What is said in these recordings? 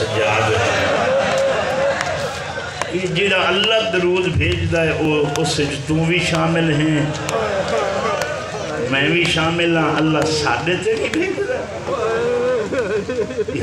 सज्जाद है। जेड़ा अल्लाह दरूद भेजदा है उस तू भी शामिल है, मैं भी शामिल हाँ। अल्लाह साढ़े ते नहीं भेजदा,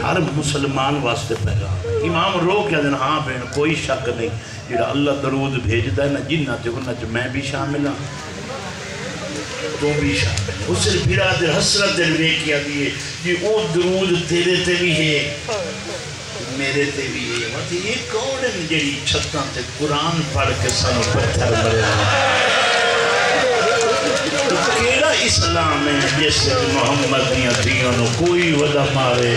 हर मुसलमान वास्ते पैगाम। इमाम रो क्या दिन हाँ भेण कोई शक नहीं, जेड़ा अल्लाह दरूद भेजदा है ना जिन्ना ते उन्ना च मैं भी शामिल हाँ, तू भी शामिल है। उस फिरा दे हसरत दिल वेखिया दी है कि वो दरूद तेरे ते भी है मेरे ते भी है। मतलब ये कौन है जेड़ी छत्तां ते कुरान पढ़ के सानू पत्थर मरे? तो केड़ा इस्लाम है जिस मोहम्मद दियां धियां नूं कोई वदा मारे?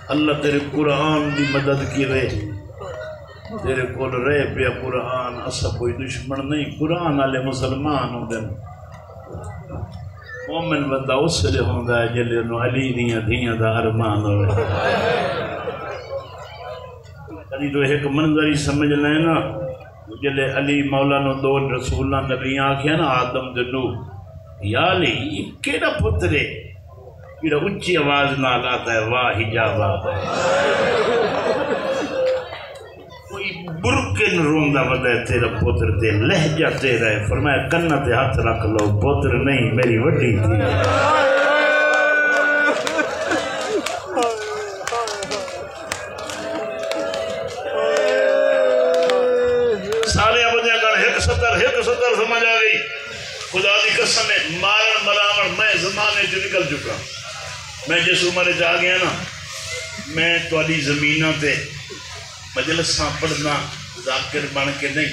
अल्लाह तेरे कुरान की मदद करे, तेरे को रह पिया कुरान। असा कोई दुश्मन नहीं, कुरान वाले मुसलमान होंगे। मोमिन बंदा उसले होंदा है जिले अली दियां धियां दा अरमान होवे। कभी तो एक मंजर ही समझ लें ना, जिले अली मौला नो दो रसूलां नबियां आखिया ना आदम दे नूह, या अली केड़ा पुत्र है जेड़ा उच्ची आवाज नाल आता है वाह हिजाबा? कोई बुरके न रोंदा वदा तेरा पुत्र ते लहजा तेरा है। फरमाया कन्ना ते हाथ रख लो, पुत्र नहीं मेरी वड्डी थी। सारे बंदे का एक सतर समझ आ गई। खुदा की कसम है मारण मरावण मैं जमाने च निकल चुका। मैं जिस उम्र च आ गया ना, मैं तुहाडी जमीना ते मजलिसां पढ़ना जाकिर बन के नहीं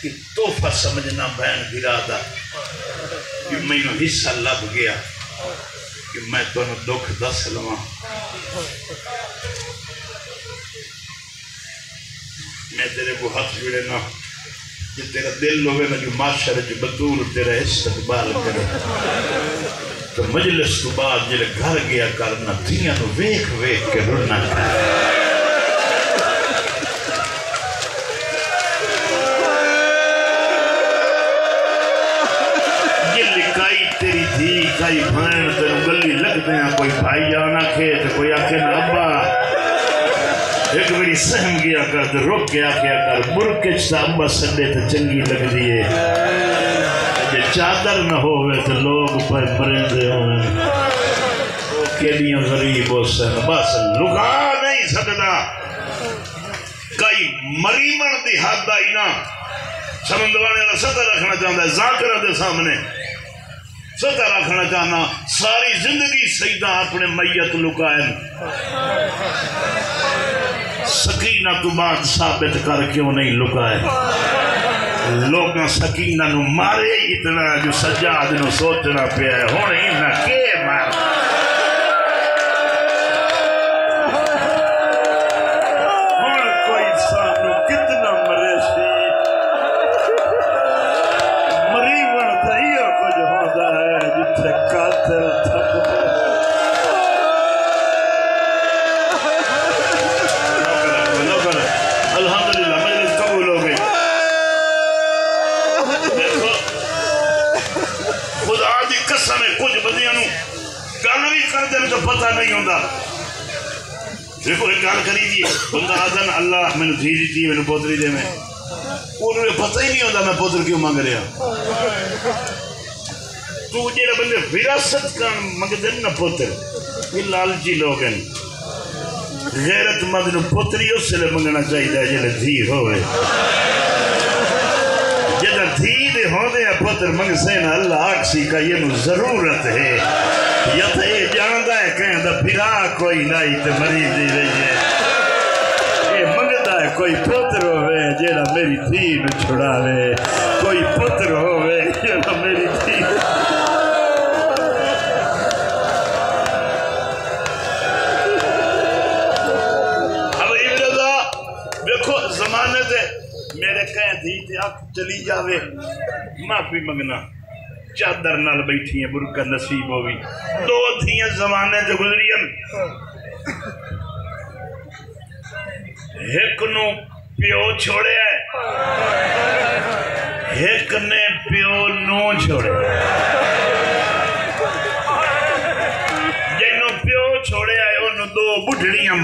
कि तोहफा समझना बहन बिरादा कि मैनू हिस्सा लभ गया कि मैं तुहानू दुख दस लवां। मैं तेरे को हाथ जुड़े ना कि तेरा दिल होवे ना जो माशर च बतूल तेरा इस्तकबाल करे। तो मजलिस तो बाद जिले घर गया करना धियां नू वेख वेख के रुना कर। तेरी धी कई भैन तेन गली लगते हैं, कोई भाई जाना खेत कोई आखे ना अब्बा एक मेरी सहम गया कर तो रुक के आख्या कर मुर्के अब्बा संडे तो चंगी लगती है। जे चादर न होवे तो लोग पर मरिंदे होवे केड़ियां गरीब हो सन बस लुका नहीं सकता। कई मरीमन दी हद आई ना समझवाने वाला सदा रखना चाहता है, जाकिरा दे सामने सदा रखना चाहना। सारी जिंदगी सईदा अपने मैयत लुकाए, सकीना तो बाद साबित कर क्यों नहीं लुकाए? लोग सकीना नू मारे इतना जो सज्जाद नू सोचना पिया है हुण इन्ना के मार। हुण कोई सानू कितना मरे सी मरीवन तइयो कुछ होंदा है जिथे कातिल थक अल्हम्दुलिल्लाह मजलिस कबूल हो गई। देखो खुदा दी कसम है कुछ बंदियां नू गल भी करदे तो पता नहीं होंदा। देखो एक गल करी दी बंदा आदन अल्लाह मैनू धी दी मैनू पोतरी दे, मैं उन्हें पता ही नहीं होता मैं पुत्र क्यों मंग रहा। तू जेड़ा बंदे विरासत का मंगदे ना पुत्र ये लालची लोग हैं। गैरतमंद नू पुत्री उसले मंगना चाहिए जिले धी होवे। जदा धी दे होंदे पुत्र मंगसे ना अल्लाह आखसी का ये जरूरत है या तो ये जानता है कहता फिरा कोई नहीं तो मरी दी रही है। ये मंगता है कोई पुत्र होवे जेड़ा मेरी धी नू छुड़ावे, कोई पुत्र होवे जेड़ा मेरी धी। जमाने से मेरे कह धी अख चली जावे माफी मंगना चादर नाल बैठी है बुरका नसीब होवी। दो थियां जमाने से गुजरियन, एक नू प्यो छोड़े एक ने प्यो नू छोड़े।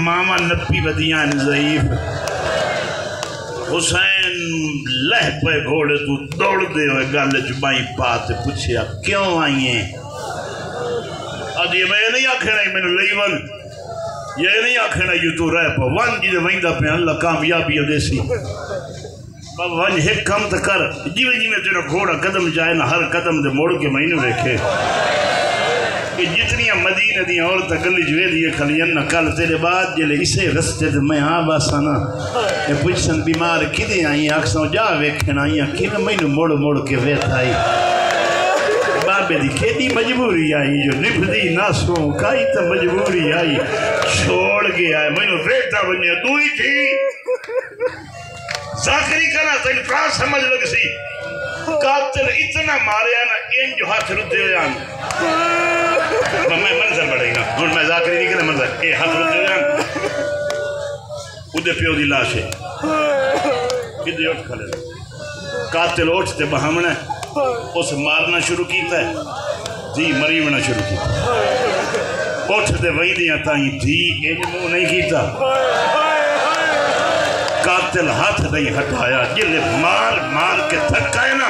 मामा नपी वदियां ज़ईफ। हुसैन लह पे घोड़े तू दौड़ते हुए गल च बाई पा ते पूछया क्यों आई है? अजी मैं नहीं आखना मैनू लई वन, ये नहीं आखना यू तू रह पा वन जी वहींदा पे अल्लाह कामयाबी देसी वन एक कम तो कर जिमें जिमें तेरा घोड़ा कदम जाए ना हर कदम दे मोड़ के मैनू वेखे कि जितनियां मदीने दी औरतां गली च वेदियां खलियन ना कल तेरे बाद जिले इसे रस्ते ते मैं हाँ बस ना ये पुछन बीमार किदे आई आखसों जा वेखण आई कि मैनू मोड़ मोड़ के वेथ आई बाबे दी केडी मजबूरी आई जो निभदी नासों काई तो मजबूरी आई छोड़ गया मैनू बेटा बने तू ही थी जाकरी करा तेन प्रा समझ लग सी कातिल इतना मारे ना इन जो हाथ रुदे जान मैं मंजर बढ़ाई ना हुन मैं जाकरी नहीं कहना मंजर ए हाथ रुदे जान उदे प्यो दी लाश है किदे उठ खले कातिल उठते बहामना उस मारना शुरू किया जी मरीवना शुरू किया उठते वही दियां ताई जी इंज मुंह नहीं किया कातिल हाथ नहीं हटाया जिले मार मार के थका है ना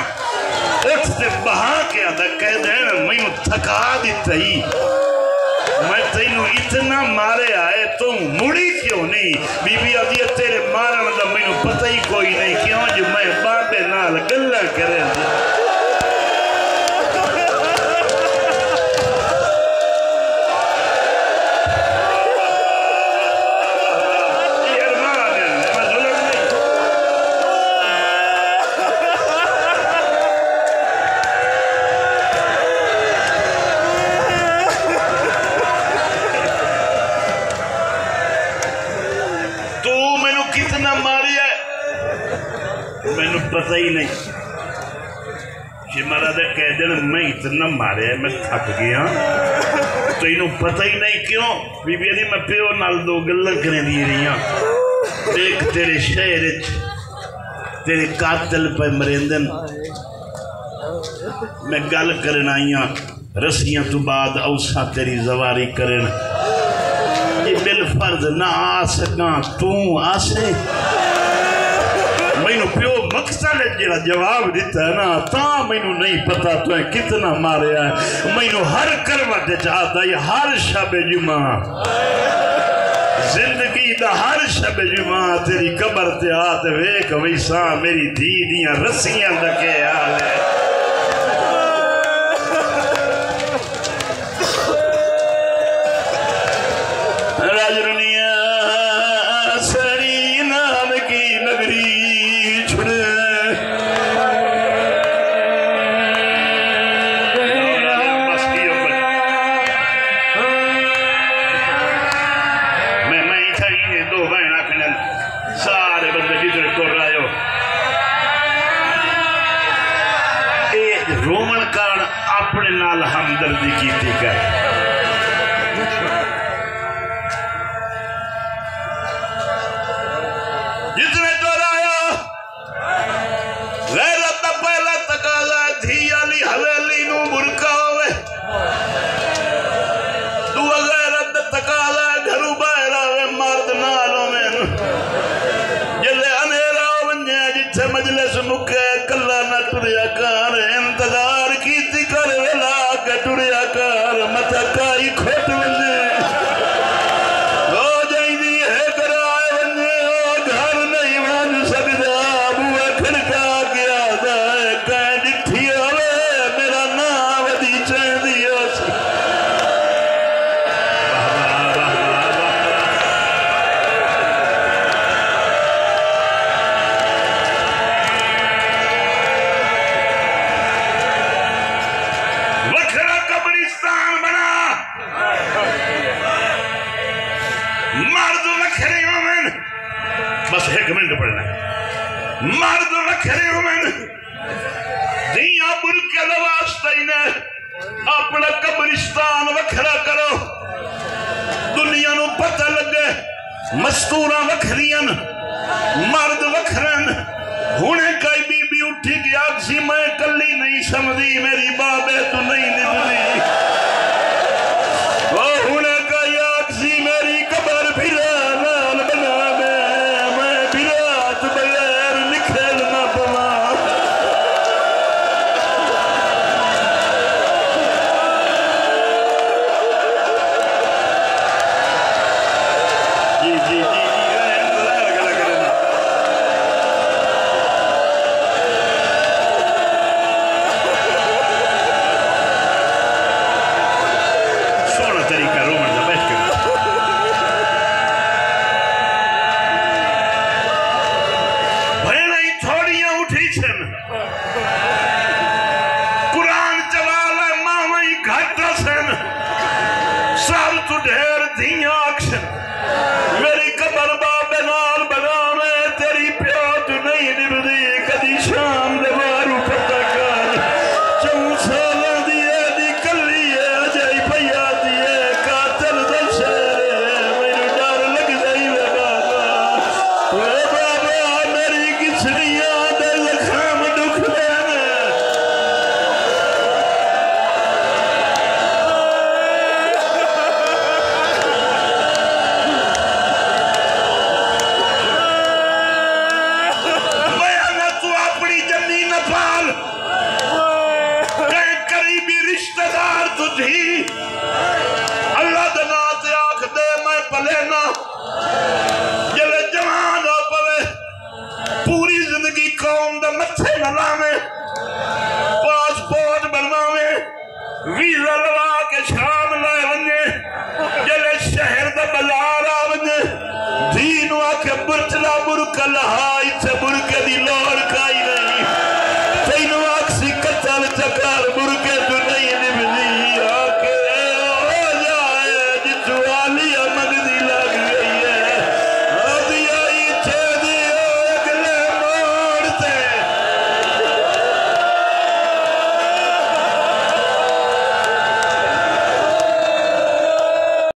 उठते बहा के आदा कह देना मैनू थका दिता ही मैं तेनू इतना मारे आए तू मुड़ी क्यों नहीं? बीबी आदि तेरे मारन का मैनू पता ही कोई नहीं क्यों जो मैं बाबे नाल गल्लां करे पता ही नहीं कि मारा दे कह देना मैं इतना मारे मैं थक गया तो इन्हों पता ही नहीं क्यों बीबी दी मैं प्यो नाल दो गल्लां करे दी रही देख तेरे शहर तेरे कातिल पे मरेंदन मैं गल करन आई हाँ रस्सियां तो बाद औसा तेरी जवारी करन ये बिल फर्ज ना आ सका तू आसे मैनू प्यो मकसद जरा जवाब दिता है ना ता मैनू नहीं पता तो कितना मारिया मैनू हर करवट चाहता है हर शब जुमा जिंदगी दा हर शब जुमा तेरी कबर ते आत वेख वैसा मेरी धी दियां रस्सियां दा के हाल है राजरनिया सरी नाम की नगरी रोमन कारण अपने नाल हमदर्दी की कर जितने दोहराया गैरत दा पहला तकाजा थी अली हवेली नू बुरका होवे दूआ गैरत दा तकाजा घरू बाहर आवे मर्द नाल होवे जिले अनेरा वन्ने जिथे मजलिस मुके कल्ला ना टुरिया कर इंतजार की कर वेला के टुरिया कर मत काई खोट वन्ने हो जाईदी है कराए वन्ने घर नहीं बन सकदा बुआ खड़का के आदा कह डिठी होवे मेरा नाम वदी चाहदी उस बस एक मिनट पढ़ना मर्द रखे होवन दिया बुरके वास्ते ने अपना कब्रिस्तान वखरा करो दुनिया नू पता लगे मस्तूरा वखरियन मर्द वखरन हुणे कई बीबी उठी गया सी मैं कली नहीं समझी मेरी बाबे तू नहीं निभदी ओ हुणे कई आखसी मेरी कबर फिरे धी अल्लाह के नाम से आख दे मैं पले ना जले जवान हो पवे पूरी जिंदगी कौम दे मथे न लावे पासपोर्ट बनवावे वीजा लवा के शाम ले वने जले शहर दा बाजार आ वने धी नु आखे बुरचला बुरकल हाई से बुरके दी लोड़